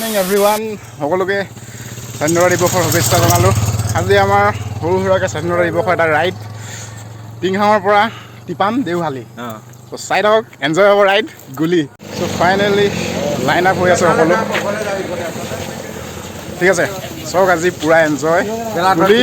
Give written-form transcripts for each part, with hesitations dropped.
Morning everyone সকলোকে স্বাধীনতা দিৱসৰ শুভেচ্ছা জনালোঁ। আজি আমাৰ সৰু সুৰাকৈ স্বাধীনতা দিৱসৰ এটা ৰাইড টিংখঙৰ পৰা টিপাম দেওহালি। তো চাই থাকক, এনজয় হ'ব ৰাইড গুলি। চ' ফাইনেলি লাইন আপ হৈ আছে সকলো, ঠিক আছে। চাওক আজি পূৰা এনজয় গুলি।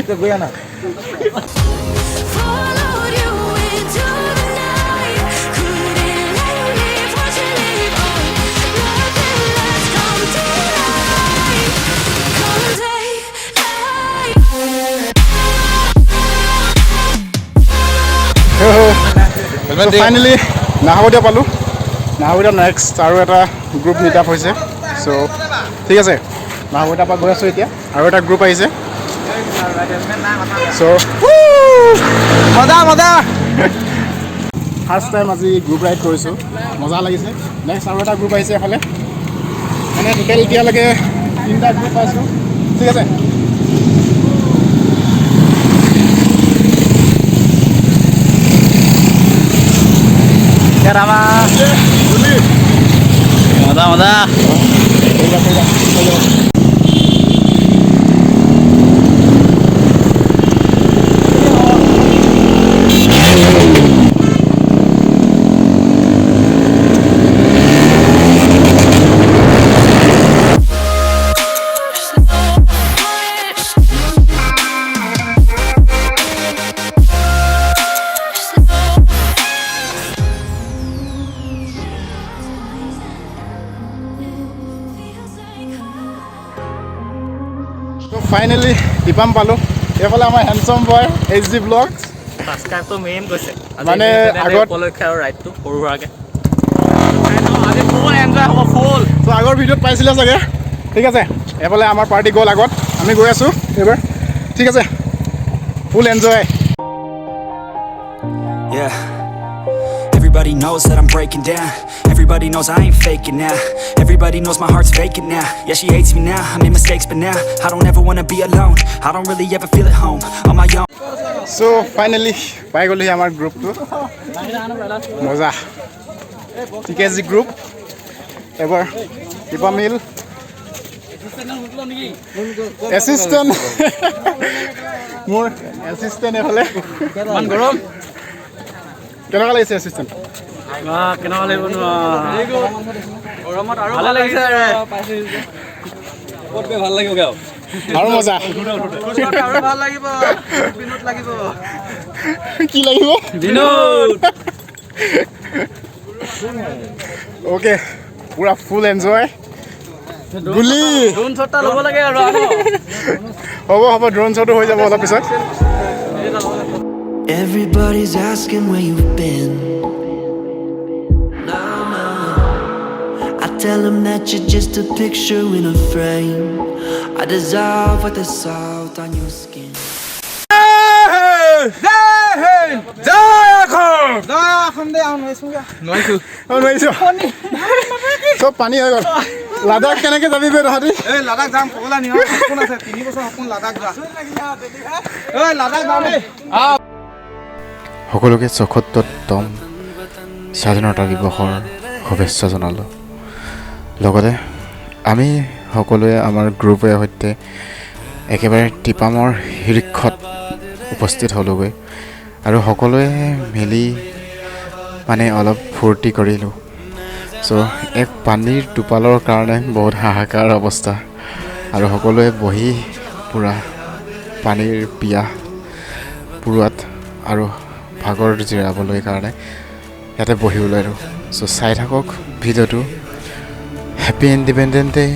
ফাইনেলি নাহবতীয়া পালোঁ। নাহবতীয়া নেক্সট আৰু এটা গ্ৰুপ মিট আপ হৈছে। চ' ঠিক আছে, নাহবতীয়াৰ পৰা গৈ আছোঁ এতিয়া। আৰু এটা গ্ৰুপ আহিছে। চ' মজা মজা ফাৰ্ষ্ট টাইম আজি গ্ৰুপ ৰাইড কৰিছোঁ, মজা লাগিছে। নেক্সট আৰু এটা গ্ৰুপ আহিছে এফালে, মানে টোটেল এতিয়ালৈকে 3টা গ্ৰুপ পাইছোঁ, ঠিক আছে। মজা মজা ফাইনেলি টিপাম পালোঁ। এইফালে আমাৰ হেণ্ডচম বয় HD ব্লগ সাবস্ক্ৰাইবটো মেইন কৈছে মানে আগত উপলক্ষে আৰু ৰাইডটো সৰু সুৰাকৈ আজি ফুল এনজয় হ'ব ফুল। তো আগৰ ভিডিঅ'ত পাইছিলে চাগে, ঠিক আছে। এইফালে আমাৰ পাৰ্টি গ'ল আগত, আমি গৈ আছোঁ এইবাৰ, ঠিক আছে। Full enjoy. Everybody knows that I'm breaking down. Everybody knows I ain't faking now. Everybody knows my heart's vacant now. Yeah, she hates me now. I made mistakes, but now I don't ever wanna be alone. I don't really ever feel at home on my own. So finally পাই গ'লোহি আমাৰ গ্ৰুপটো। মজা TKG group. এবাৰ টিপা মিল assistant মোৰ assistant এইফালে। গৰম কেনেকুৱা লাগিছে এছিষ্টেণ্ট? কেনেকুৱা লাগিব গৰমত আৰু ভালে লাগিছে। ভাল লাগিব আৰু মজা আৰু ভাল লাগিব। বিনোদ লাগিব। কি লাগিব? বিনোদ। অ'কে, পুৰা ফুল এনজয় গুলি। ড্ৰোন শ্বটটা ল'ব লাগে আৰু হ'ব হ'ব, ড্ৰোন শ্বটো হৈ যাব অলপ পিছত। Everybody's asking where you've been. I tell them that you're just a picture in a frame. I dissolve with the salt on your skin. চব পানী হৈ গ'ল। লাডাখ কেনেকে যাবি বে তহঁতি? লাডাখ যাম কবলা নিয়ম সপোন আছে, 3 বছৰ সপোন লাডাখ যা। লাডাখ যাম দেই। সকলোকে ৭৪তম স্বাধীনতা দিৱসৰ শুভেচ্ছা জনালোঁ। লগতে আমি সকলোৱে আমাৰ গ্ৰুপৰ সৈতে একেবাৰে টিপামৰ শীৰ্ষত উপস্থিত হ'লোগৈ আৰু সকলোৱে মিলি মানে অলপ ফূৰ্তি কৰিলোঁ। চ' এক পানীৰ টোপালৰ কাৰণে বহুত হাহাকাৰ অৱস্থা আৰু সকলোৱে বহি পূৰা পানীৰ পিয়াহ পূৰোৱাত আৰু ভাগৰ জিৰাবলৈ কাৰণে ইয়াতে বহিবলৈ আৰু। চ' চাই থাকক ভিডিঅ'টো। হেপী ইণ্ডিপেণ্ডেন্স ডে,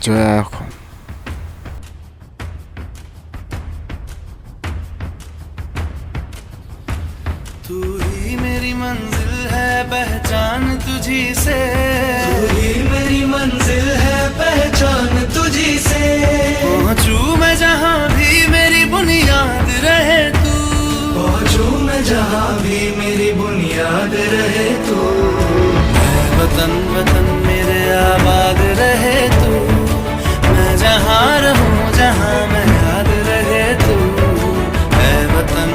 জয় অসম। तू ही मेरी मंजिल है पहचान तुझी से, तू ही मेरी मंजिल है पहचान तुझी से। पहुंचू मैं जहां भी मेरी बुनियाद रहे तू, पहुंचू मैं जहां भी मेरी बुनियाद रहे तू। वतन वतन मेरे आबाद रहे तू, मैं जहां रहूं जहां मैं याद रहे तू। है वतन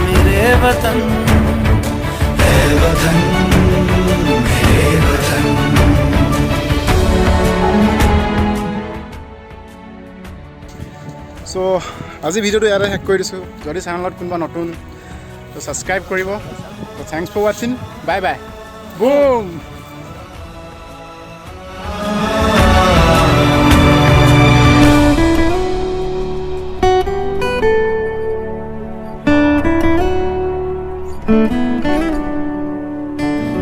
मेरे वतन, है वतन मेरे वतन। চ' আজি ভিডিঅ'টো ইয়াতে শেষ কৰি দিছোঁ যদি চেনেলত কোনোবা নতুন তো ছাবস্ক্ৰাইব কৰিব তো থেংকছ ফৰ ৱাচিং বাই বাই বুম